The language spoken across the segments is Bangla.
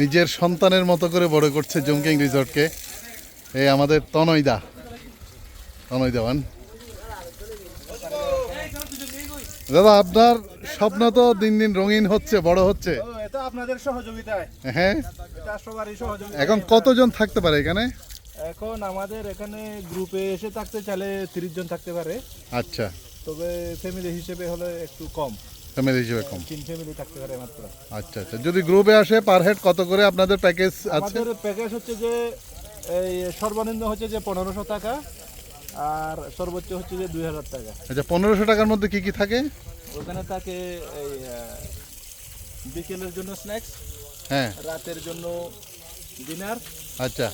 নিজের সন্তানের মতো করে বড় করছে জুমকিং রিসর্টকে। এই আমাদের তনয় দেওয়ান। দাদা, আপনার স্বপ্ন তো দিন দিন রঙিন হচ্ছে, বড় হচ্ছে। এটা আপনাদের সহযোগিতায়। হ্যাঁ, এটা সবারই সহযোগিতা। এখন কতজন থাকতে পারে এখানে? এখন আমাদের এখানে গ্রুপে এসে থাকতে চাইলে 30 জন থাকতে পারে। আচ্ছা, তবে ফ্যামিলি হিসেবে হলে একটু কম। ফ্যামিলি হিসেবে কম। 3 ফ্যামিলি থাকতে পারে মাত্র। আচ্ছা আচ্ছা, যদি গ্রুপে আসে পার হেড কত করে আপনাদের প্যাকেজ আছে? আমাদের প্যাকেজ হচ্ছে যে এই সর্বনিম্ন হচ্ছে যে 1500 টাকা আর সর্বোচ্চ হচ্ছে যে 2000 টাকা। আচ্ছা, 1500 টাকার মধ্যে কি কি থাকে? ওখানে থাকে এই বিকেলের জন্য স্ন্যাক্স, হ্যাঁ, রাতের জন্য ডিনার, আচ্ছা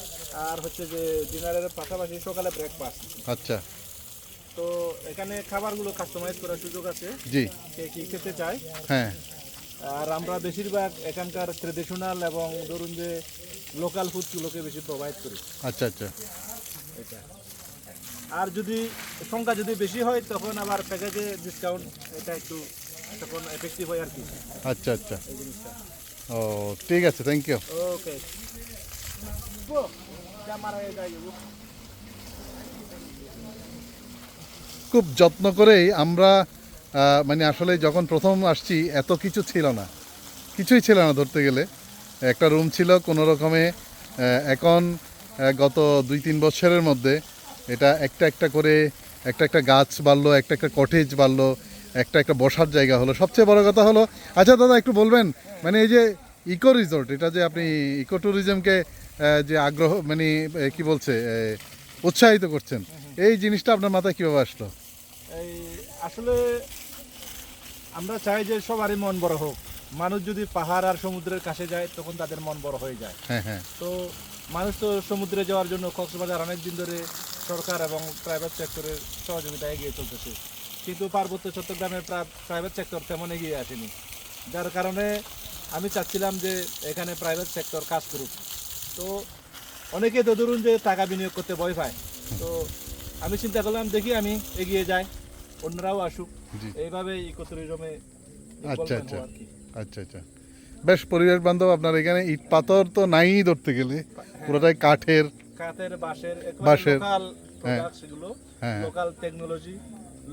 আর হচ্ছে যে ডিনারের পাশাপাশি সকালে ব্রেকফাস্ট। আচ্ছা, তো এখানে খাবারগুলো কাস্টমাইজ করার সুযোগ আছে, জি, কে কি খেতে চায়। হ্যাঁ, আর আমরা বেশিরভাগ এখানকার ট্রেডিশনাল এবং ধরুন যে লোকাল ফুডগুলোকে বেশি প্রোভাইড করি। আচ্ছা আচ্ছা, এটা আর যদি সংখ্যা যদি বেশি হয় তখন আবার প্যাকেজে ডিসকাউন্ট, এটা একটু তখন এফেক্টিভ হয় আর কি আচ্ছা আচ্ছা। এই জিনিসটা। ও ঠিক আছে, থ্যাংক ইউ। ওকে। খুব যত্ন করেই আমরা মানে আসলে যখন প্রথম আসছি এত কিছু ছিল না, কিছুই ছিল না ধরতে গেলে। একটা রুম ছিল কোনো রকমে। এখন গত 2-3 বছরের মধ্যে এটা একটা একটা করে একটা একটা গাছ বাড়লো, একটা একটা কটেজ বাড়লো, একটা একটা বসার জায়গা হলো। সবচেয়ে বড় কথা হলো, আচ্ছা দাদা একটু বলবেন, মানে এই যে ইকো রিসোর্ট, এটা যে আপনি ইকো ট্যুরিজমকে যে আগ্রহ মানে কি বলছে উৎসাহিত করছেন, এই জিনিসটা আপনার মাথায় কীভাবে আসলো? এই আসলে আমরা চাই যে সবারই মন বড় হোক। মানুষ যদি পাহাড় আর সমুদ্রের কাছে যায় তখন তাদের মন বড় হয়ে যায়। হ্যাঁ হ্যাঁ, তো মানুষ তো সমুদ্রে যাওয়ার জন্য কক্সবাজার অনেক দিন ধরে সরকার এবং প্রাইভেট সেক্টরের সহযোগিতা এগিয়ে চলতেছে, কিন্তু পার্বত্য চট্টগ্রামের প্রাইভেট সেক্টর তেমন এগিয়ে আসেনি। যার কারণে আমি চাচ্ছিলাম যে এখানে প্রাইভেট সেক্টর কাজ করুক। তো অনেকে তো ধরুন যে টাকা বিনিয়োগ করতে ভয় পায়। তো আমি চিন্তা করলাম দেখি আমি এগিয়ে যাই, অন্যরাও আসুক, এইভাবে ইকো ট্যুরিজমে আচ্ছা আচ্ছা আচ্ছা আচ্ছা, বেশ পরিবেশ বান্ধব। আপনার এখানে ইট পাথর তো নাই ধরতে গেলে, পুরোটাই কাঠের বাঁশের লোকাল হ্যাঁ প্রোডাক্টস, এগুলো হ্যাঁ লোকাল টেকনোলজি,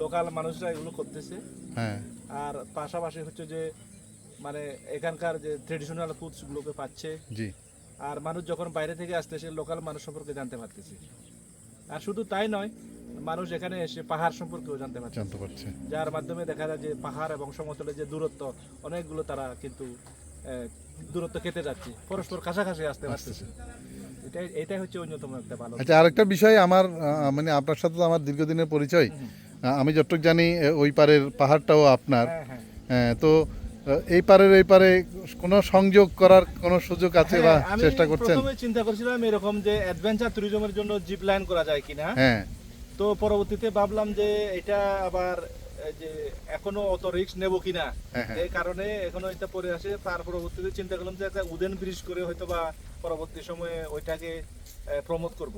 লোকাল মানুষরা এগুলো করতেছে। হ্যাঁ, আর পাশাপাশি হচ্ছে যে মানে এখানকার যে ট্রেডিশনাল ফুডস গুলোকে পাচ্ছে। জি, আর মানুষ যখন বাইরে থেকে আসতেছে লোকাল মানুষ সম্পর্কে জানতে পারতেছে। আর শুধু তাই নয়, মানুষ এখানে এসে পাহাড় সম্পর্কেও জানতে পারছে, যার মাধ্যমে দেখা যায় যে পাহাড় এবং সমতলের যে দূরত্ব, অনেকগুলো তারা কিন্তু দূরত্ব কেটে যাচ্ছে, পরস্পর কাছাকাছি আসতে পারতেছে। এটাই হচ্ছে অন্যতম একটা ভালো। আচ্ছা, আরেকটা বিষয় আমার মানে আপনার সাথে তো আমার দীর্ঘদিনের পরিচয়। আমি যতটুকু জানি ওই পারের পাহাড়টাও আপনার। হ্যাঁ, হ্যাঁ, তো এই পারের এই পারে কোনো সংযোগ করার কোনো সুযোগ আছে বা আমি চেষ্টা করছেন? প্রথমে চিন্তা করছিলাম এরকম যে অ্যাডভেঞ্চার ট্যুরিজমের জন্য জিপ লাইন করা যায় কিনা। হ্যাঁ, তো পরবর্তীতে ভাবলাম যে এটা আবার যে এখনো অত রিস্ক নেব কিনা, এই কারণে এখনো এটা পড়ে আসে। তার পরবর্তীতে চিন্তা করলাম যে একটা উডেন ব্রিজ করে হয়তো বা পরবর্তী সময়ে ওইটাকে প্রমোট করব।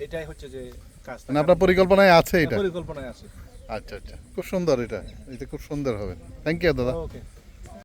এটাই হচ্ছে যে কাজ, মানে আপনার পরিকল্পনায় আছে? এটা পরিকল্পনায় আছে। আচ্ছা আচ্ছা, খুব সুন্দর। এটা খুব সুন্দর হবে। থ্যাংক ইউ দাদা। ওকে।